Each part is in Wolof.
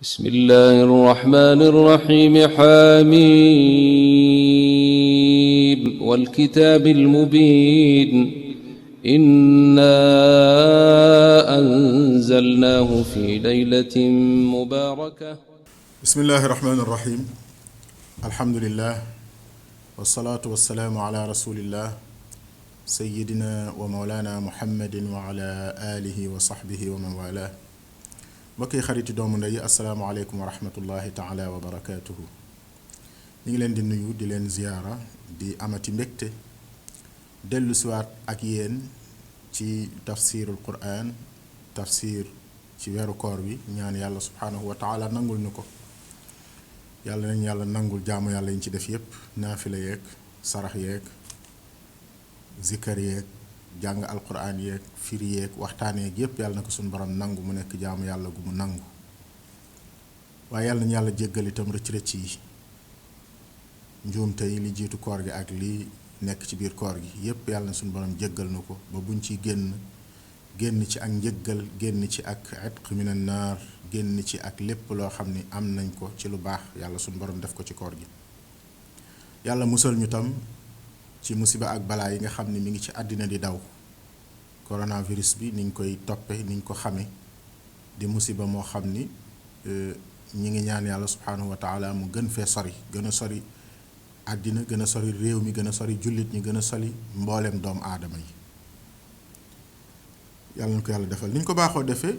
بسم الله الرحمن الرحيم حميم والكتاب المبين إنا أنزلناه في ليلة مباركة بسم الله الرحمن الرحيم الحمد لله والصلاة والسلام على رسول الله سيدنا ومولانا محمد وعلى آله وصحبه ومن والاه mbokki xariti doomu ndey asalaamaaleykum wa rahmatullahi taala wa barakaatuhu ñu ngi leen di nuyu di leen ziyaara di amati mbégte dellu siwaat ak yéen ci tafsirul quran tafsir ci weeru koor bi ñaan yàlla subhaanahu wa taala nangul ñu ko yàlla nañ yàlla nangul jaamu yàlla yi ñu ci def yépp naafila yeeg sarax yeeg zikkar yeeg jàng alquran yeeg firi yeeg waxtaan yeeg yépp yàlla na ko suñu borom nangu mu nekk jaamu yàlla gu mu nangu waaye yàlla nañu yàlla jéggal itam rëcc-rëcc yi njuumte yi li jiitu koor gi ak li nekk ci biir koor gi yépp yàlla na suñu borom jéggal na ko ba buñ ci génn ci ak njëggal génn ci ak itq minan naar génn ci ak lépp loo xam ni am nañ ko ci lu baax yàlla suñu borom def ko ci koor gi yàlla musal ñu tam ci musiba ak balaa yi nga xam ne mi ngi ci àddina di daw coronavirus bi niñ koy toppe niñ ko xame di musiba moo xam ni ñi ngi ñaan yàlla subhaanahu wa taala mu gën fee sori gën a sori àddina gën a sori réew mi gën a sori jullit ñi gën a sori mbooleem doomu aadama yi yàlla na ko yàlla defal niñ ko baaxoo defee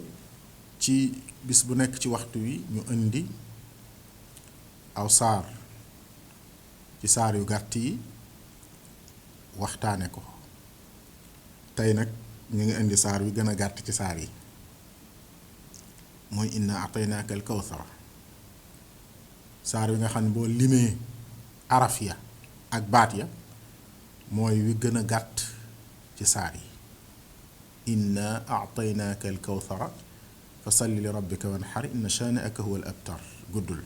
ci bis bu nekk ci waxtu wi ñu indi aw saar ci saar yu gàtt yi waxtaane ko tey nag ñu ngi indi saar wi gën a gàtt ci saar yi mooy inna ataynaaka al kawsara saar wi nga xam ne boo limee araf ya ak baat ya mooy wi gën a gàtt ci saar yi inna ataynaaka al kawsara fa salli li rabbika wanhar inna shaani'aka huwa al abtar guddul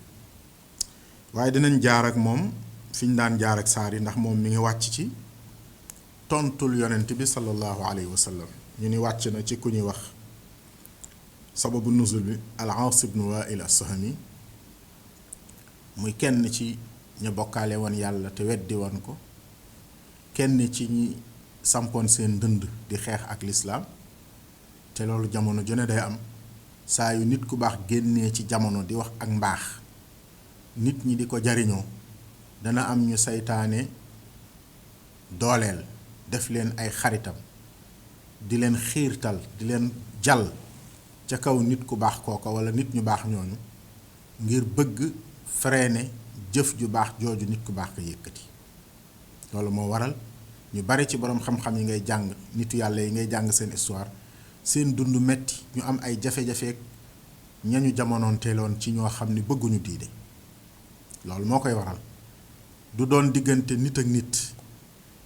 waaye dinañ jaar ak moom fi ñu daan jaar ak saar yi ndax moom mi ngi wàcc ci tontul yonent bi sallallahu alayhi wa sallam ñu ni wàcc na ci ku ñuy wax sababu nuzul bi al-Aas ibn Waa'il as-Sahmi muy kenn ci ñu bokkaale woon yàlla te weddi woon ko kenn ci ñi sampoon seen dënd di xeex ak lislaam te loolu jamono jone day am saa yu nit ku baax génnee ci jamono di wax ak mbaax nit ñi di ko jariñoo dana am ñu saytaane dooleel def leen ay xaritam di leen xiirtal di leen jal ca kaw nit ku baax kooka wala nit ñu baax ñooñu ngir bëgg freiner jëf ju baax jooju nit ku baax ko yëkkati loolu moo waral ñu bari ci boroom xam-xam yi ngay jàng nitu yàlla yi ngay jàng seen histoire seen dund metti ñu am ay jafe-jafeek ñañu jamonoon teeloon ci ñoo xam ni bëgguñu diine loolu moo koy waral du doon diggante nit ak nit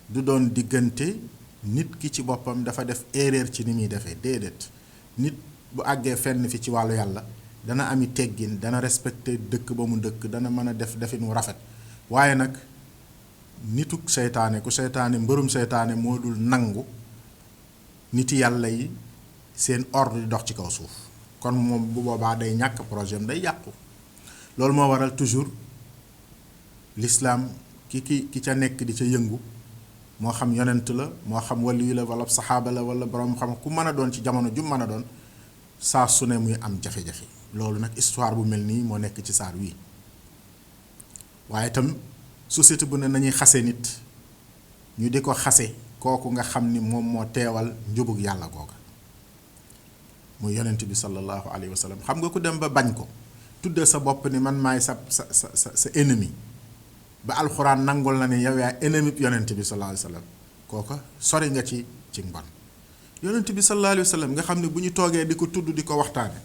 du doon diggante nit ki ci boppam dafa def erreur ci ni muy defee déedéet nit bu àggee fenn fi ci wàllu yàlla dana ami teggin dana respecté dëkk ba mu dëkk dana mën a def defin wu rafet waaye nag nituk seytaane ku seytaane mbërum seytaane moo dul nangu niti yàlla yi seen ordre di dox ci kaw suuf kon moom bu boobaa day ñàkk projet am day yàqu loolu moo waral toujours l'islam ki ca nekk di ca yëngu moo xam yonent la moo xam waliyu la wala saxaaba la wala borom xam ku mën a doon ci jamono ju mën a doon saa su ne muy am jafe-jafe loolu nag histoire bu mel nii moo nekk ci saar wii waaye itam société bu ne nañuy xase nit ñu di ko xase kooku nga xam ni moom moo teewal njubug yàlla googa muy yonent bi sallallahu alayhi wa sallam xam nga ku dem ba bañ ko tudde sa bopp ni man maay sa ennemi ba alxuraan nangul na ne yow yaa ennemi yonent bi sallallahu alayhi wa sallam kooka sori nga ci mbon yonent bi sallallahu alayhi wa sallam nga xam ne bu ñu toogee di ko tudd di ko waxtaane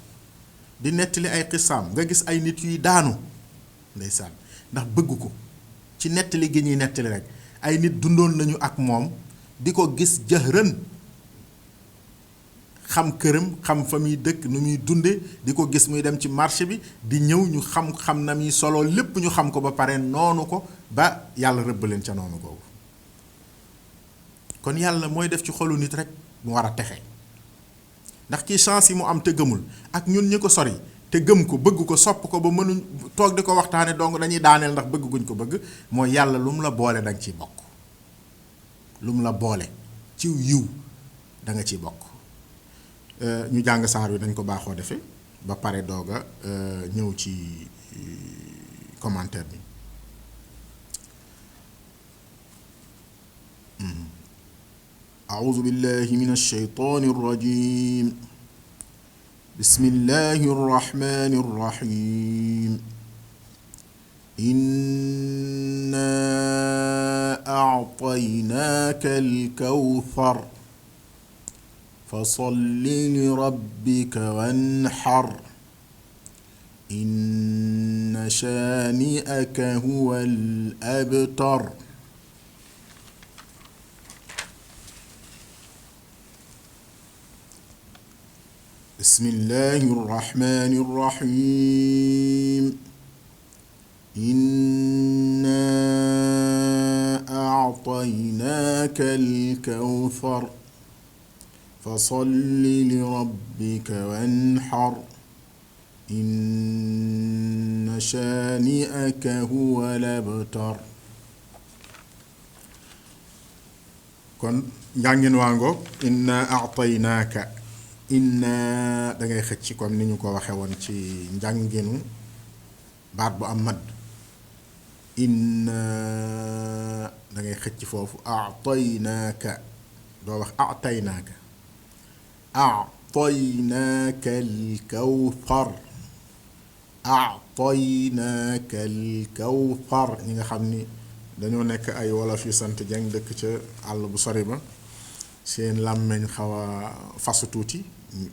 di nettali ay xisaam nga gis ay nit yuy daanu ndeysaan ndax bëgg ko ci nettali gi ñuy nettali rek ay nit dundoon nañu ak moom di ko gis jëhërën xam këram xam fa muy dëkk nu muy dunde di ko gis muy dem ci marché bi di ñëw ñu xam na muy solo lépp ñu xam ko ba pare noonu ko ba yàlla rëbb leen ca noonu googu kon yàlla mooy def ci xolu nit rek mu war a texe ndax kii chance yi mu am te gëmul ak ñun ñi ko sori te gëm ko bëgg ko sopp ko ba mënuñ toog di ko waxtaane donc dañuy daaneel ndax bëgg guñ ko bëgg mooy yàlla lu mu la boole da nga ciy bokk lu mu la boole ci yiw da nga ciy bokk. ñu jàng saar wi dañ ko baaxoo defee ba pare doog a ñëw ci commentaire bi. أعوذ بالله من الشيطان الرجيم بسم الله الرحمن الرحيم إنا أعطيناك الكوثر فصل لربك وانحر إن شانئك هو الأبتر. بسم الله الرحمن الرحيم إنا أعطيناك الكوثر فصل لربك وانحر إن شانئك هو الأبتر. kon njàngin waa ngoog inna a'taynaaka inna da ngay xëcc comme ni ñu ko waxe woon ci njànginu baat bu am madd inna da ngay xëcc foofu a'taynaaka doo wax a'taynaaka a'taynaaka al-kawthar a'taynaaka al-kawthar ñi nga xam ni dañoo nekk ay wolof yu sant Jeng dëkk ca àll bu sori ba seen làmmeñ xaw a fasu tuuti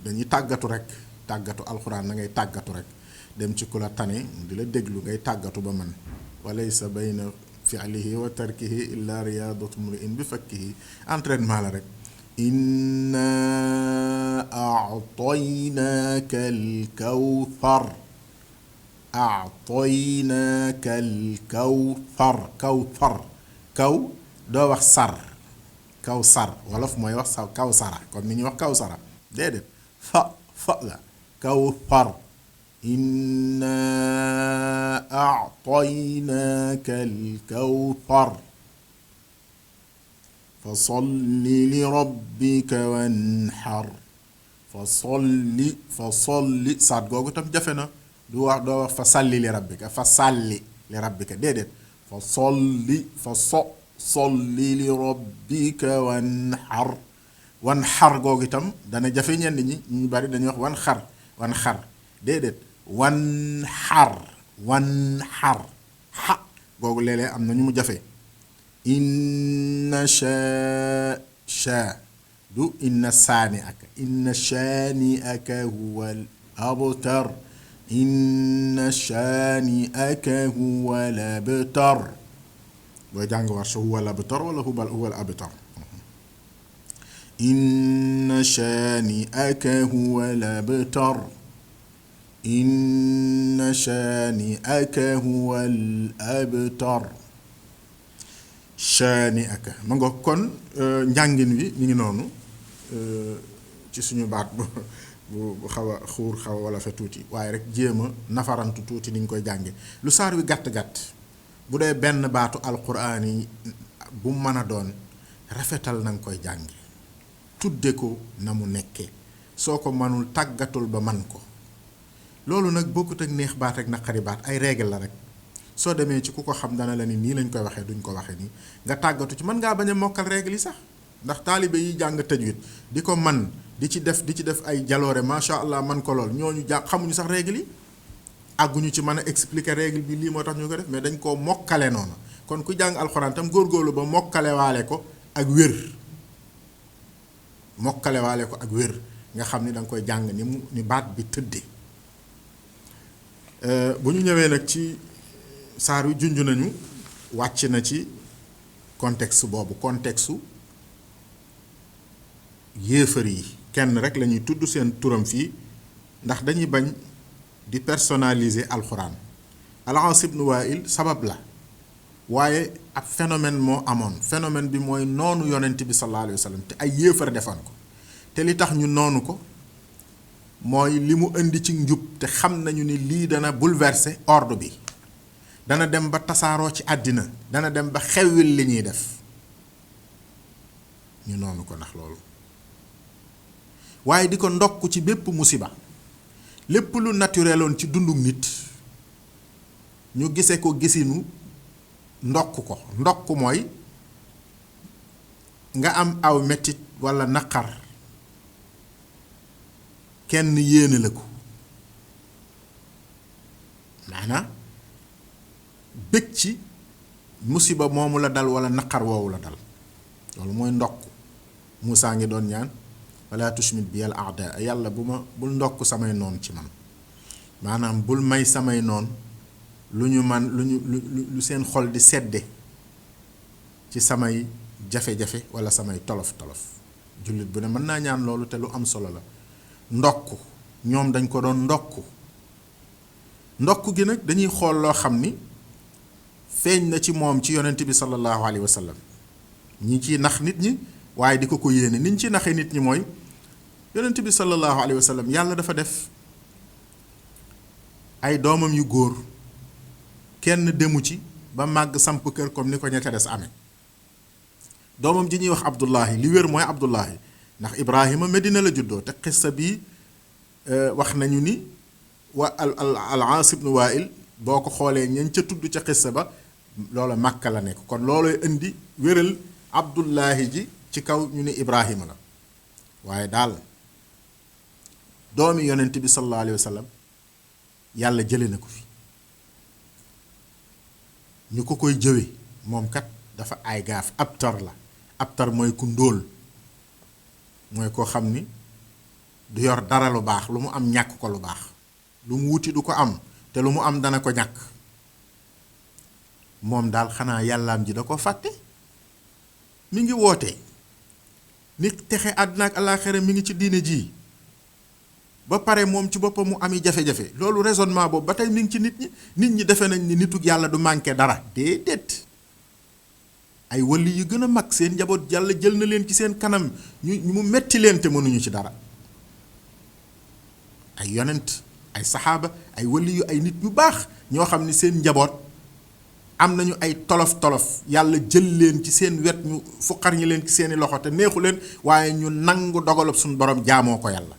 dañuy tàggatu rek tàggatu alxuraan da ngay tàggatu rek dem ci ku la tane di la déglu ngay tàggatu ba man walaysa bayna fi'lihi wa tarkihi illa riyadatu mri'in bi fakkihi entraînement la rek inna a'taynaaka al-kawthar a'taynaaka al-kawthar kawthar kaw doo wax sar kaw sar wolof mooy wax sa kaw sara comme ni ñuy wax kaw sara déedéet fa la kawthar inna a'taynaaka al-kawthar fa salli li rabbika wanhar fa salli saat googu tam jafe na du wax doo wax fa salli li rabbika fa salli li rabbika déedéet fa salli li rabbika wanhar googu itam dana jafe ñenn ñi ñu bari dañuy wax wanxar déedéet wanhar ha googu léeg-léeg am na ñu mu jafe inna sha du inna shaani'aka huwal abtar inna shaani'aka huwal abtar booy jàng war sa huwal abtar wala huwal abtar inna shaani'aka huwal abtar inna shaani'aka huwal abtar shaani'aka ma nga kon njàngin wi mi ngi noonu ci suñu baat bu xaw a xuur xaw a wala fa tuuti waaye rek jéem a nafarantu tuuti ni ñu koy jànge lu saar wi gàtt-gàtt bu dee benn baatu alquran yi bu mën a doon rafetal na nga koy jànge tudde ko na mu nekkee soo ko mënul tàggatul ba man ko loolu nag bokkut ak neex baat ak naqari baat ay règle la rek soo demee ci ku ko xam dana la ni nii lañ koy waxee duñ ko waxee nii nga tàggatu ci mën ngaa bañ a mokkal règle yi sax ndax taalibe yi jàng tajwid di ko man di ci def ay jaloore macha allah man ko lool ñooñu jàng xamuñu sax règle yi àgguñu ci mën a expliquer règle bi lii moo tax ñu ko def mais dañ koo mokkale noonu kon ku jàng alxuraan tam góorgóorlu ba mokkale waale ko ak wér nga xam ni da nga koy jàng ni baat bi tëddee bu ñu ñëwee nag ci saar wi junj nañu wàcc na ci contexte boobu contexte yéefar yi kenn rek la ñuy tudd seen turam fii ndax dañuy bañ di personnaliser alxuraan al-Aas ibn Waa'il sabab la waaye ab phénomène moo amoon phénomène bi mooy noonu yonent bi sallallahu alayhi wa sallam te ay yéefar defoon ko te li tax ñu noonu ko mooy li mu indi ci njub te xam nañu ni lii dana bouleverser ordre bi, dana dem ba tasaaroo ci àddina, dana dem ba xewwil li ñuy def, ñu noonu ko ndax loolu. waaye di ko ndokk ci bépp musiba, lépp lu natureloon ci dundu nit ñu gise ko gisinu ndokk ko. ndokk mooy nga am aw mettit walla naqar, kenn yéene la ko, maanaam bëgg ci musiba moomu la dal walla naqar woowu la dal, loolu mooy ndokk. Muusaa ngi doon ñaan wala tushmit bi al aada, yàlla bul ndokk samay noon ci man, maanaam bul may samay noon lu ñu seen xol di sedde ci samay jafe-jafe walla samay tolof-tolof. jullit bu ne mën naa ñaan loolu te lu am solo la. ndokk ñoom dañ ko doon ndokk gi nag dañuy xool loo xam ni feeñ na ci moom ci yonent bi sallallahu alayhi wa sallam. ñi ciy nax nit ñi waaye di ko yéene. niñ ci naxee nit ñi mooy yonent bi sallallahu alayhi wa sallam yàlla dafa def ay doomam yu góor kenn demu ci ba màgg samp kër comme ni ko ña ca des amee. doomam ji ñuy wax Abdullahi, li wér mooy Abdullahi, ndax Ibrahima Medina la juddoo, te xissa bi wax nañu ni al Aas ibnu Waa'il boo ko xoolee ñañ ca tudd ca xissa ba loola Makka la nekk. kon loolooy indi wéral Abdullahi ji ci kaw ñu ne Ibrahima la. waaye daal doomi yonent bi sallallahu alayhi wa sallam yàlla jële na ko fi. ñu ko koy jëwe moom kat dafa ay gaaf, abtar la. abtar mooy ku ndóol, mooy koo xam ni du yor dara lu baax, lu mu am ñàkk ko lu baax, lu mu wuti du ko am te lu mu am dana ko ñàkk. moom daal xanaa yàllaam ji da ko fàtte. mi ngi woote nit texe àddina ak alaaxira mi ngi ci diine ji ba pare moom ci boppam mu ami jafe-jafe. loolu raisonnement boobu ba tey mi ngi ci nit ñi defe nañ ni nitug yàlla du manqué dara. déedéet, ay wali yu gën a mag seen njaboot yàlla jël na leen ci seen kanam ñu mu metti leen te mënuñu ci dara. ay yonent, ay saxaaba, ay wali yu, ay nit ñu baax ñoo xam ni seen njaboot am nañu ay tolof-tolof, yàlla jël leen ci seen wet, ñu fuqar ñi leen ci seeni loxo te neexu leen, waaye ñu nangu dogalub suñu borom jaamoo ko yàlla.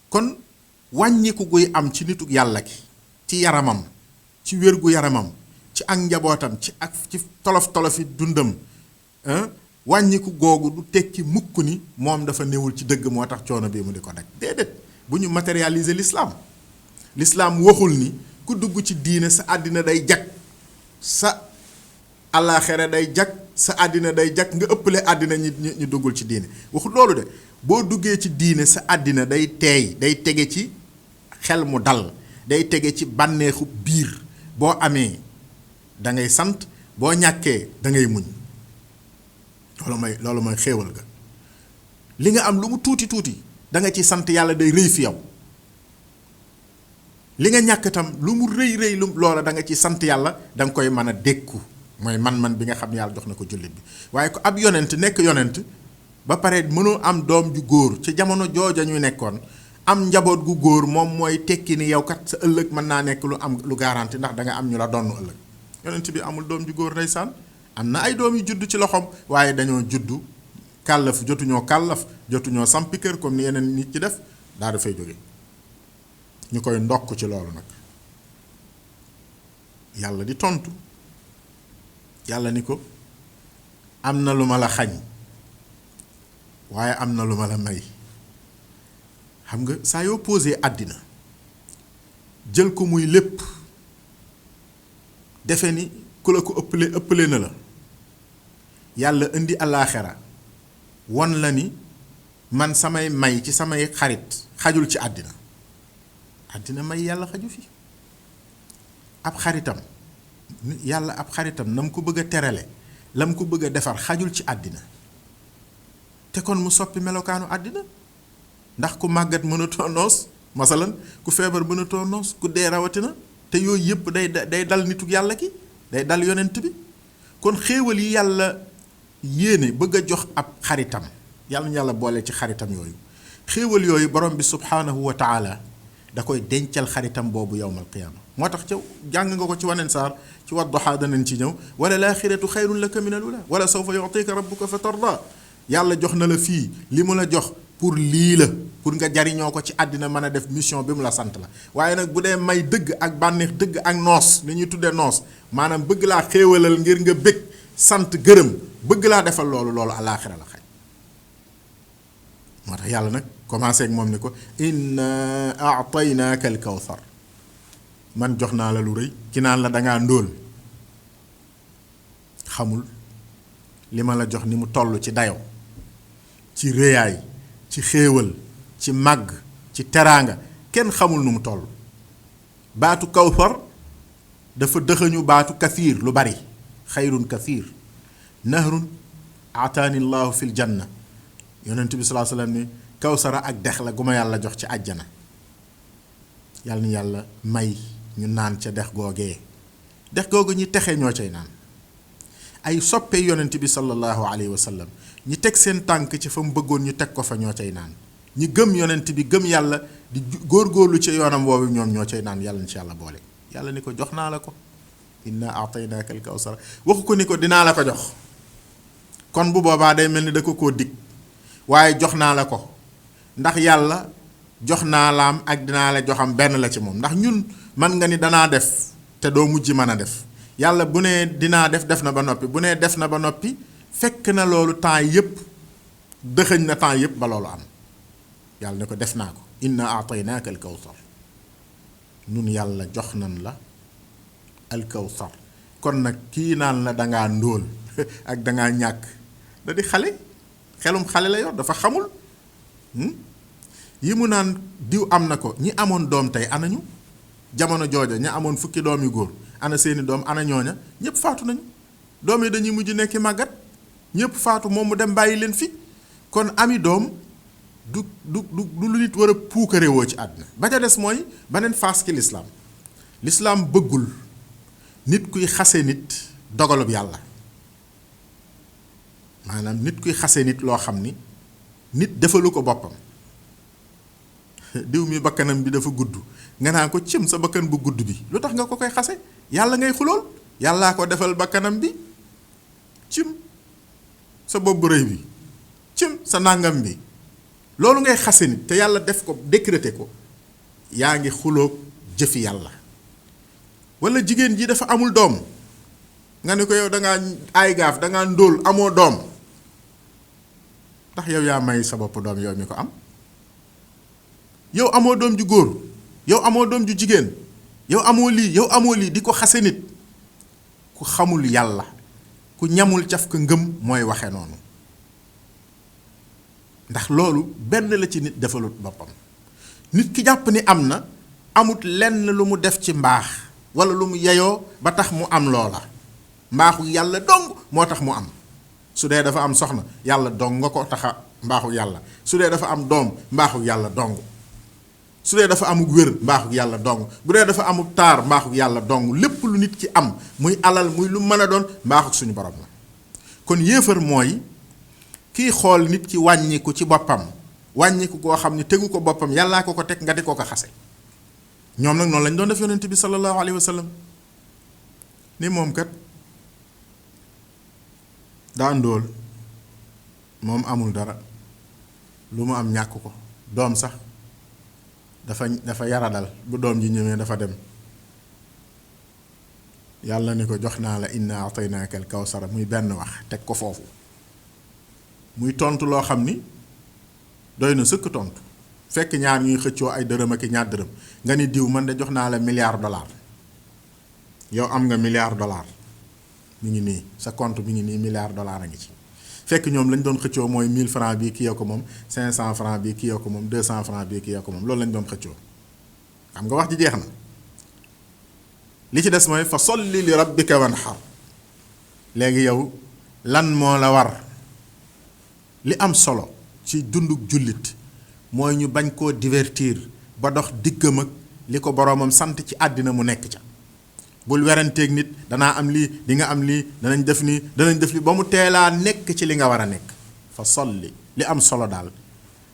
kon wàññiku guy am ci nitug yàlla ki, ci yaramam, ci wér gu yaramam, ci ak njabootam, ci tolof-tolofi dundam, wàññiku googu du tekki mukk ni moom dafa newul ci dëgg moo tax coono bii mu di ko daj. déedéet, bu ñu matérialiser l'islam waxul ni ku dugg ci diine sa àddina day jag, sa àllaaxira day jag, sa àddina day jag, nga ëppale àddina ñu duggul ci diine. waxul loolu de. boo duggee ci diine sa àddina day teey, day tege ci xel mu dal, day tege ci bànneexu biir. boo amee da ngay sant, boo ñàkkee da ngay muñ. loolu mooy xéewal ga. li nga am lu mu tuuti tuuti da nga ci sant yàlla, day rëy fi yow. li nga ñàkk tam lu mu rëy loola da nga ci sant yàlla, da nga koy mën a dékku. mooy man-man bi nga xam ne yàlla jox na ko jullit bi. waaye ko ab yonent nekk yonent ba pare mënoo am doom ju góor ci jamono jooja ñu nekkoon, am njaboot gu góor, moom mooy tekki ni yow kat sa ëllëg mën naa nekk lu garanti, ndax da nga am ñu la donn ëllëg. yonent bi amul doom ju góor ndeysaan. am na ay doom yu judd ci loxoom, waaye dañoo juddu kàllaf, jotuñoo sampi kër comme ni yeneen nit ci def, daa dafay jóge. ñu koy ndokk ci loolu nag. yàlla di tontu, yàlla ni ko am na lu ma la xañ, waaye am na lu ma la may. xam nga saa yoo posé àddina jël ko muy lépp, defe ni ku la ko ëppale na la, yàlla indi alaaxira won la ni man samay may ci samay xarit xajul ci àddina. àddina may yàlla xaju fi. ab xaritam yàlla ab xaritam na mu ko bëgg a terale, la mu ko bëgg a defar xajul ci àddina. te kon mu soppi melokaanu àddina, ndax ku màggat mënatoo noos masalan, ku feebar mënatoo noos, ku dee rawatina. te yooyu yëpp day dal nitu yàlla ki, day dal yonent bi. kon xéewal yi yàlla yéene bëgg a jox ab xaritam, yàlla ñu yàlla boole ci xaritam yooyu. xéewal yooyu borom bi subhaanahu wa taala da koy dencal xaritam boobu yowmal qiyaama. moo tax ca jàng nga ko ci waneen saar ci Wadduhaa danañ ci ñëw wala laaxiratu xayrun laka min al ula wala sawfa yu'tika rabbuka fa tarda. yàlla jox na la fii li mu la jox pour lii la pour nga jariñoo ko ci àddina mën a def mission bi mu la sant la. waaye nag bu dee may dëgg ak bànneex dëgg ak noos li ñuy tuddee noos maanaam bëgg laa xéewalal ngir nga bëgg sant gërëm bëgg laa defal loolu alaaxira la xaj. moo tax yàlla nag commencé ak moom ni ko inna a'taynaaka al kawsar man jox naa la lu rëy. ki naan la dangaa ndóol xamul li ma la jox ni mu toll ci dayo ci réyaay ci xéewal ci màgg ci teraanga kenn xamul nu mu toll. baatu kawsar dafa dëxëñu baatu kathiir lu bari xayrun kathiir nahrun ataani llahu fil janna. yonent bi salaa sallam ni kawsara ak dex la gu ma yàlla jox ci àjjana. yàlla ni yàlla may ñu naan ca dex googee. dex googu ñi texe ñoo cay naan. ay soppe yonent bi sallallahu alayhi wa sallam ñi teg seen tànk ci fa mu bëggoon ñu teg ko fa ñoo cay naan. ñi gëm yonent bi gëm yàlla di góorgóorlu ci yoonam woowu ñoom ñoo cay naan. yàlla ci yàlla boole. yàlla ni ko jox naa la ko. inna a'taynaaka al kawsar waxu ko ni ko dinaa la ko jox. kon bu boobaa day mel ni da ko koo dig. waaye jox naa la ko ndax yàlla jox naa laam ak dinaa la joxam benn la ci moom. ndax ñun man nga ni danaa def te doo mujj mën a def. yàlla bu nee dinaa def na ba noppi bu nee def na ba noppi fekk na loolu temps yépp dëxëñ na temps yépp ba loolu am. yàlla ne ko def naa ko. inna a'taynaaka al kawsar nun yàlla jox nan la al kawsar. kon nag kii naan la dangaa ndóol ak dangaa ñàkk da di xale. xelum xale la yor dafa xamul yi mu naan diw am na ko. ñi amoon doom tey anañu jamono jooja ña amoon fukki doom yu góor ana seeni doom ana ñooña ñëpp faatu nañu. doom yi dañuy mujj nekki màggat ñëpp faatu moom mu dem bàyyi leen fi. kon ami doom du lu nit war a puukarewoo ci àdduna. ba ca des mooy beneen face ki lislaam bëggul nit kuy xase nit dogalub yàlla. maanaam nit kuy xase nit loo xam ni nit defalu ko boppam. diw mi bakkanam bi dafa gudd nga naa ko cim sa bakkan bu gudd bi lu tax nga ko koy xase. yàlla ngay xulool. yàllaa ko defal bakkanam bi. cim sa bopp bu rëy bi. cim sa nàngam bi. loolu ngay xase nit te yàlla def ko décréter ko. yaa ngi xuloog jëfi yàlla. wala jigéen ji dafa amul doom nga ne ko yow dangaa ay gaaf dangaa ndóol amoo doom. ndax yow yaa may sa bopp doom yow mi ko am. yow amoo doom ju góor yow amoo doom ju jigéen yow amoo lii di ko xase nit. ku xamul yàlla ku ñamul caf ka ngëm mooy waxe noonu. ndax loolu benn la ci nit defalut boppam. nit ki jàpp ni am na amut lenn lu mu def ci mbaax wala lu mu yeyoo ba tax mu am loola. mbaaxu yàlla dong moo tax mu am. su dee dafa am soxna yàlla dong nga ko taxa mbaaxu yàlla. su dee dafa am doom mbaaxu yàlla dong. su dee dafa amuk wér mbaaxu yàlla dong. bu dee dafa amuk taar mbaaxu yàlla dong. lépp lu nit ki am muy alal muy lu mën a doon mbaaxu suñu borom la. kon yéefar mooy kiy xool nit ki wàññiku ci boppam. wàññiku koo xam ni tegu ko boppam yàllaa ko teg nga di ko xase. ñoom nag noonu lañ doon def yonent bi sallallahu alayhi wa sallam ni moom kat daa ndóol moom amul dara lu mu am ñàkk ko. doom sax dafa yaradal bu doom ji ñëwee dafa dem. yàlla ni ko jox naa la inna a'taynaaka al kawsara muy benn wax teg ko foofu. muy tontu loo xam ni doy na sëkk tontu. fekk ñaar ñuy xëccoo ay dërëm ak ñaar dërëm nga ni diw man de jox naa la $1,000,000 yow am nga $1,000,000 mi ngi nii sa compte mi ngi nii $1,000,000 a ngi ci. fekk ñoom lañ doon xëccoo mooy 1000 francs bii kii yoo ko moom 500 francs bii kii yoo ko moom 200 francs bii kii yoo ko moom loolu lañ doon xëccoo. xam nga wax ji jeex na. li ci des mooy fa solli li rabbika wanhar. léegi yow lan moo la war. li am solo ci dunduk jullit mooy ñu bañ koo divertir ba dox diggam ak li ko boroomam sant ci àddina mu nekk ca. bul weranteeg nit danaa am lii di nga am lii danañ def nii danañ def lii ba mu teelaa nekk ci li nga war a nekk. fa solli li am solo daal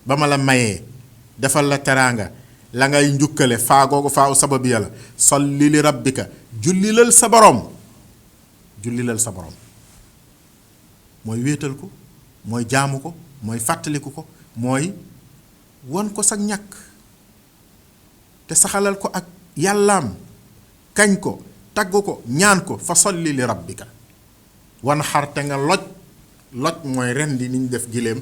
ba ma la mayee defal la teraanga la ngay njukkale faa googu faaw sabab ya la salli li rabbika jullilal sa boroom mooy wéetal ko mooy jaamu ko mooy fàttaliku ko mooy won ko sa ñàkk te saxalal ko ak yàllaam kañ ko tagg ko ñaan ko fa salli li rabbika wan xar te nga loj mooy rendi ni ñu def giléem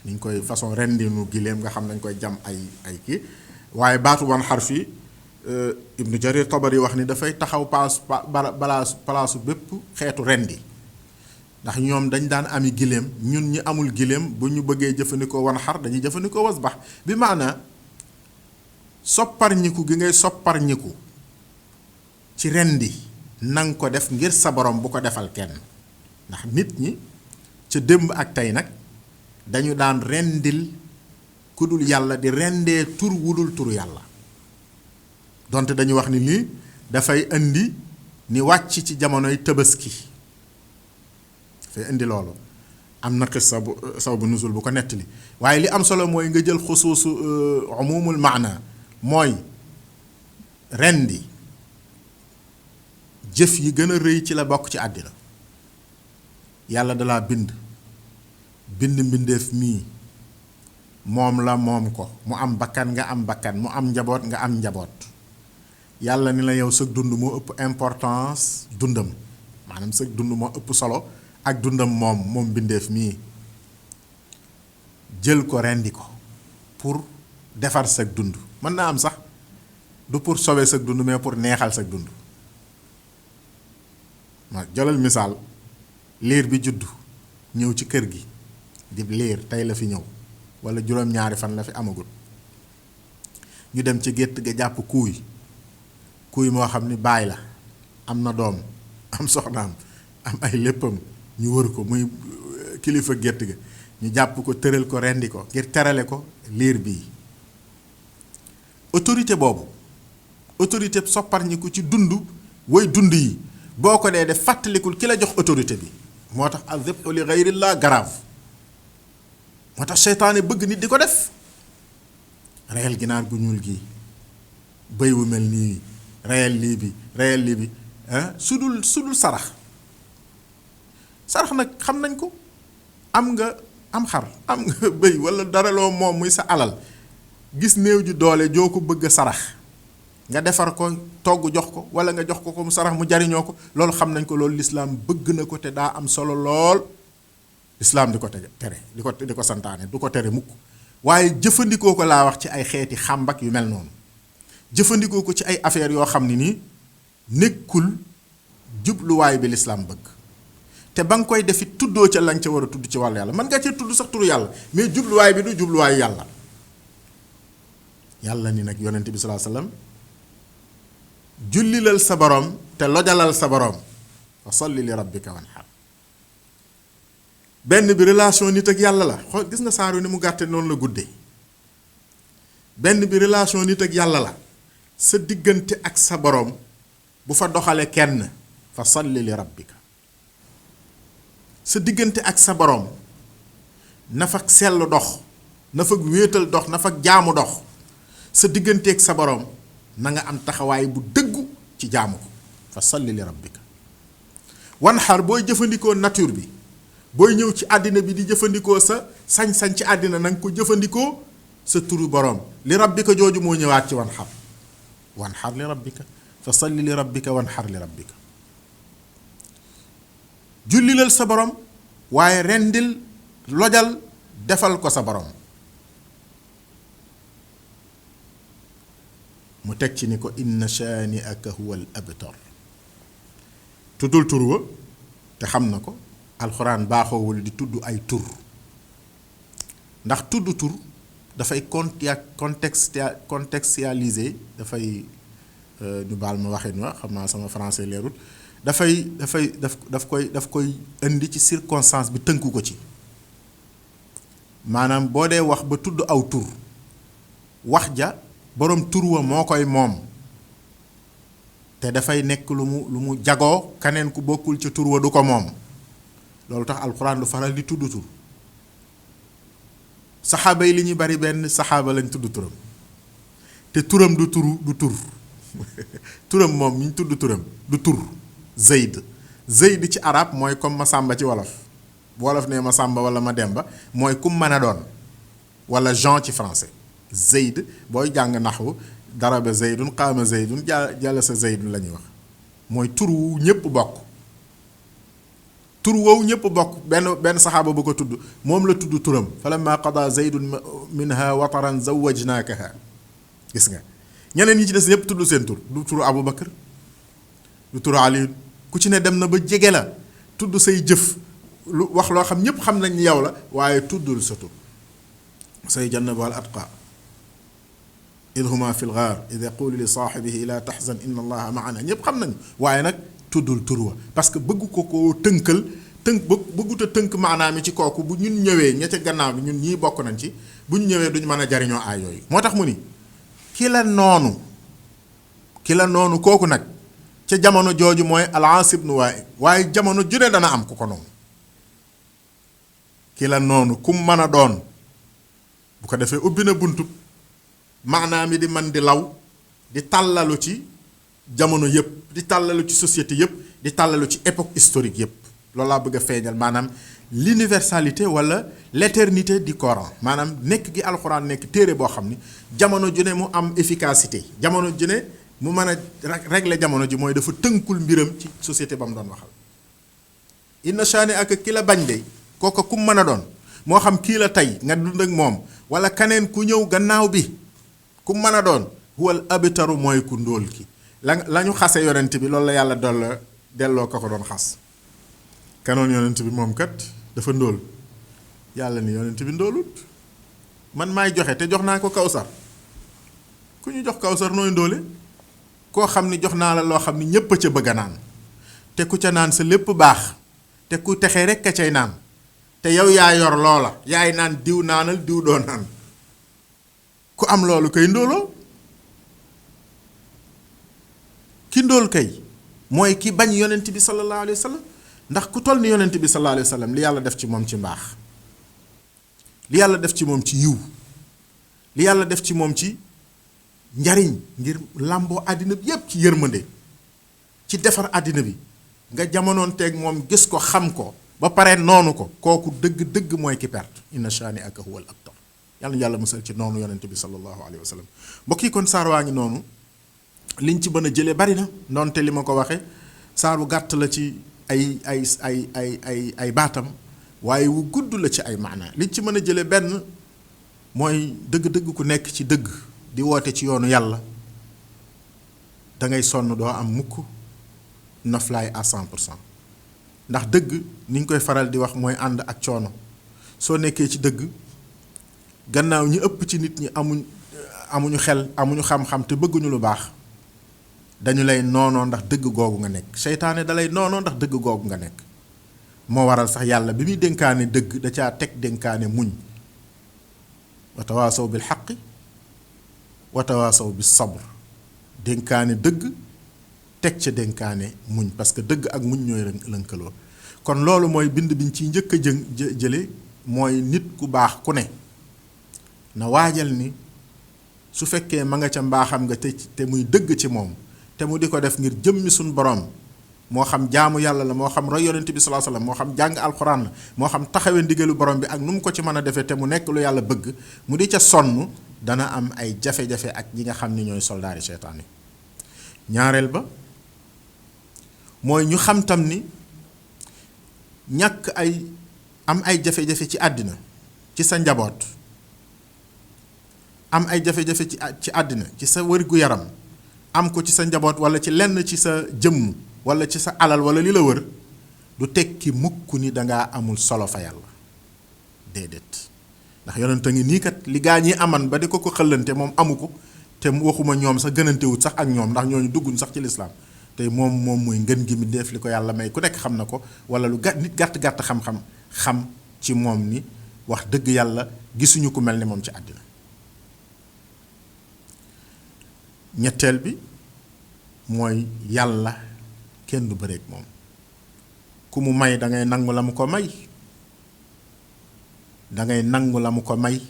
ni ñu koy façon rendi nu giléem nga xam nañ koy jam ay kii waaye baatu wan xar fii Ibnu Jarir Tabari wax ni dafay taxaw palaasu bépp xeetu rendi ndax ñoom dañ daan ami giléem ñun ñi amul giléem bu ñu bëggee jëfandikoo wan xar dañuy jëfandikoo wasbax bi maana sopparñiku gi ngay sopparñiku ci rendi nang ko def ngir sa borom bu ko defal kenn ndax nit ñi ca démb ak tey nag dañu daan rendil ku dul yàlla di rendee tur wudul tur yàlla donte dañu wax ni lii dafay indi ni wàcc ci jamonoy tabaski dafay indi loolu am na xissa bu sababu nuzul bu ko nettali waaye li am solo mooy nga jël xusuusu umumul maana mooy rendi jëf yi gën a rëy ci la bokk ci àddina yàlla dalaa bind mbindeef mii moom la moom ko mu am bakkan nga am bakkan mu am njaboot nga am njaboot yàlla ni la yow sa dund moo ëpp importance dundam maanaam sa dund moo ëpp solo ak dundam moom mbindeef mii jël ko rendi ko pour defar sa dund mën naa am sax du pour sauver sa dund mais pour neexal sa dund ma jëlal misaal liir bi juddu ñëw ci kër gi di liir tey la fi ñëw walla juróom-ñaari fan la fi amagut ñu dem ci gétt ga jàpp kuuy moo xam ni baay la am na doom am soxnaam am ay léppam ñu wër ko muy kilifa gétt ga ñu jàpp ko tëral ko rendi ko ngir terale ko liir bii autorité boobu autorité sopparñiku ci dund way dund yi boo ko dee def fàttalikul ki la jox autorité bi moo tax az-zabhu li ghayrillah grave moo tax seytaane bëgg nit di ko def reyal ginaar gu ñuul gi bëy wu mel nii reyal lii bi sudul sarax nag xam nañ ko am xar am nga bëy walla dara loo moom muy sa alal gis néew ji doole joo ko bëgg a sarax nga defar ko togg jox ko walla nga jox ko mu sarax mu jariñoo ko loolu xam nañ ko loolu lislaam bëgg na ko te daa am solo lool lislaam di ko tere di ko santaane du ko tere mukk waaye jëfandikoo ko laa wax ci ay xeeti xàmbak yu mel noonu jëfandikoo ko ci ay affaires yoo xam ne nii nekkul jubluwaay bi lislaam bëgg te ba nga koy defit tuddoo ca lañ ca war a tudd ci wàllu yàlla mën nga cee tudd sax turu yàlla mais jubluwaay bi du jubluwaayu yàlla ni nag yonent bi sallallahu alayhi wasallam jullilal sa borom te lojalal sa borom fa salli li rabbika wanhar benn bi relation nit ak yàlla la xool gis nga saaru ni mu gàtte noonu la guddee benn bi relation nit ak yàlla la sa diggante ak sa borom bu fa doxale kenn fa salli li rabbika sa diggante ak sa borom na fa sell dox na fa wéetal dox na fa jaamu dox sa diggante ak sa borom na nga am taxawaay bu dëggu ci jaamu ko fa salli li rabbika wanhar booy jëfandikoo nature bi booy ñëw ci àddina bi di jëfandikoo sa sañ-sañ ci àddina na nga ko jëfandikoo sa turu borom li rabbika jooju moo ñëwaat ci wanhar li rabbika fa salli li rabbika wanhar li rabbika jullilal sa borom waaye rendil lojal defal ko sa borom mu teg ci ni ko inna shaani'aka huwal abtar tuddul tur wa te xam na ko alxuraan baaxoowul di tudd ay tur ndax tudd tur dafay contextualiser dafay ñu baal ma waxin wa xam naa sama français leerul daf koy indi ci circonstance bi tënku ko ci maanaam boo dee wax ba tudd aw tur wax ja boroom tur wa moo koy moom te dafay nekk lu mu jagoo kaneen ku bokkul ca tur wa du ko moom loolu tax alxuraan lu faral di tudd tur saxaaba yi li ñuy bari benn saxaaba lañ tudd turam te turam du tur turam moom ñu tudd turam du tur. Zayd ci arab mooy comme Masamba ci wolof ne Masamba wala Mademba mooy kum mën a doon wala Jean ci français. Zayd booy jàng naxwu daraba Zaydun qaama Zaydun jalasa Zaydun la ñuy wax mooy tur wu ñëpp bokk. tur woowu ñëpp bokk benn saxaaba bu ko tudd moom la tudd turam falamma qada Zaydun minha wataran zawwajnaakaha gis nga ñeneen ñi ci des ñëpp tudd seen tur du turu Abu Bakar du turu Ali ku ci ne dem na ba jege la tudd say jëf lu wax loo xam ñëpp xam nañ yow la waaye tuddul sa tur say jannabu al atqa id huma fi lgaar id yaqulu li saaxibihi la taxzan inna allaha maana ñëpp xam nañu waaye nag tuddul tur wa parce que bëgg ko koo tënkal bëggut a tënk maanaam mi ci kooku bu ñun ñëwee ña ca gannaaw bi ñun ñii bokk nañ ci bu ñu ñëwee duñ mën a jariñoo aay yooyu moo tax mu ni ki la noonu kooku nag ca jamono jooju mooy al-Aas ibn Waa'il waaye jamono ju ne dana am ku ko noonu ki la noonu kum mën a doon bu ko defee ubbi na buntu maanaam yi di man di law di tàllalu ci jamono yëpp di tàllalu ci société yëpp di tàllalu ci époque historique yëpp loolu laa bëgg a feeñal maanaam l'universalité wala l'éternité du Coran maanaam nekk gi alxuraan nekk téere boo xam ni jamono ju ne mu am efficacité jamono ju ne mu mën a régler jamono ji mooy dafa tënkul mbiram ci société ba mu doon waxal. inna shaani ak ki la bañ de kooka ku mën a doon moo xam kii la tey nga dund ak moom wala kaneen ku ñëw gannaaw bi ku mën a doon huwal abtaru mooy ku ndóol ki la ñu xase yonent bi loolu la yàlla delloo ko doon xas kanoon yonent bi moom kat dafa ndóol yàlla ni yonent bi ndóolut man maay joxe te jox naa ko kawsar ku ñu jox kawsar nooy ndóole koo xam ni jox naa la loo xam ni ñépp a ca bëgg a naan te ku ca naan sa lépp baax te ku texee rekk a cay naan te yow yaa yor loola yaay naan diw naanal diw doo naan ku am loolu kay ndóoloo ki ndóol kay mooy ki bañ yonent bi sallallahu alayhi wa sallam ndax ku toll ni yonent bi sallallahu alayhi wa sallam li yàlla def ci moom ci mbaax li yàlla def ci moom ci yiw li yàlla def ci moom ci njariñ ngir làmboo àddina bi yépp ci yërmande ci defar àddina bi nga jamonoon teeg moom gis ko xam ko ba pare noonu ko kooku dëgg mooy ki perte inna shaani aka huwal abtar yàlla musal ci noonu yonent bi sallallahu alayhi wa sallam mbokk yi kon saar waa ngi noonu liñ ci mën a jëlee bari na noonte li ma ko waxe saar wu gàtt la ci ay baatam waaye wu gudd la ci ay maanaa liñ ci mën a jëlee benn mooy dëgg ku nekk ci dëgg di woote ci yoonu yàlla da ngay sonn doo am mukk noflaay à 100% ndax dëgg ni ñu koy faral di wax mooy ànd ak coono soo nekkee ci dëgg gannaaw ñi ëpp ci nit ñi amuñu xel amuñu xam-xam te bëgguñu lu baax dañu lay noonoo ndax dëgg googu nga nekk seytaane da lay noonoo ndax dëgg googu nga nekk moo waral sax yàlla bi muy dénkaane dëgg da caa teg dénkaane muñ wa tawaasaw bil xaqi wa tawaasaw bis sabr dénkaane dëgg teg ca dénkaane muñ parce que dëgg ak muñ ñooy lënkaloo kon loolu mooy bind biñ ciy njëkk a jële mooy nit ku baax ku ne na waajal ni su fekkee ma nga ca mbaaxam nga te muy dëgg ci moom te mu di ko def ngir jëmmi suñ borom moo xam jaamu yàlla la moo xam roy yonent bi sallallahu alayhi wasallam moo xam jàng alxuraan la moo xam taxawee ndigalu borom bi ak nu mu ko ci mën a defee te mu nekk lu yàlla bëgg mu di ca sonn dana am ay jafe-jafe ak ñi nga xam ni ñooy soldaari seytaane ñaareel ba mooy ñu xam tam ni ñàkk am ay jafe-jafe ci àddina ci sa njaboot am ay jafe-jafe ci àddina ci sa wér-gu-yaram am ko ci sa njaboot wala ci lenn ci sa jëmm wala ci sa alal wala li la wër du tekki mukk ni dangaa amul solo fa yàlla déedéet ndax yonent a ngi nii kat li gaa ñi aman ba di ko xëllante moom amu ko te waxuma ñoom sax gënantewut sax ak ñoom ndax ñooñu dugguñ sax ci lislaam te moom mooy ngën gi mi def li ko yàlla may ku nekk xam na ko wala lu nit gàtt xam-xam xam ci moom ni wax dëgg yàlla gisuñu ku mel ni moom ci àddina ñetteel bi mooy yàlla kenn du bëreek moom ku mu may dangay nangu la mu ko may dangay nangu la mu ko may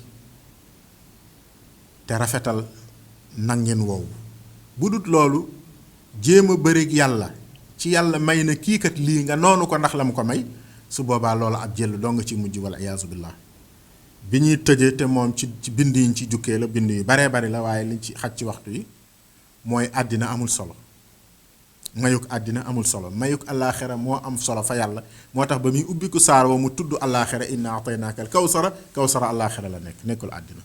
te rafetal nangeen woowu. bu dut loolu jéem a bërig yàlla ci yàlla may na kii kat lii nga noonu ko ndax la mu ko may, su boobaa loolu ab jël doo nga ci mujj wala iyaazu billah. bi ñuy tëjee te moom ci bind yiñ ci jukkee la, bind yu baree bari la waaye liñ ci xaj ci waxtu yi mooy àddina amul solo. mayuk àddina amul solo, mayuk allaaxira moo am solo fa yàlla. moo tax ba muy ubbiku saar wa mu tudd allaaxira inna ataynaaka al kawsara allaaxira la nekkul àddina.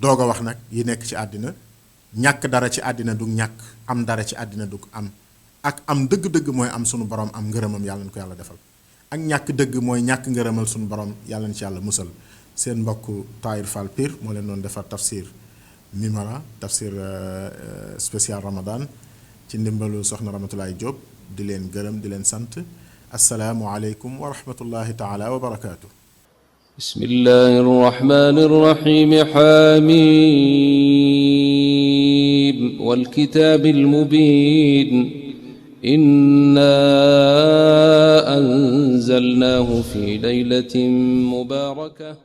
doog a wax nag yi nekk ci àddina. ñàkk dara ci àddina du ñàkk, am dara ci àddina du am. ak am dëgg-dëgg mooy am sunu borom am ngërëmam, yàlla na ko yàlla defal. ak ñàkk dëgg mooy ñàkk ngërëmal sunu borom, yàlla na ci yàlla musal. seen mbokk Tahir Fall Pire moo leen doon defar tafsir Mimara, tafsir spécial Ramadan ci ndimbalu soxna Ramatulaay Diop. di leen gërëm di leen sant. assalaamu aleykum wa rahmatullahi taala wa barakaatu. bismillahi rrahmani rrahim. حميم والكتاب المبين إنا أنزلناه في ليلة مباركة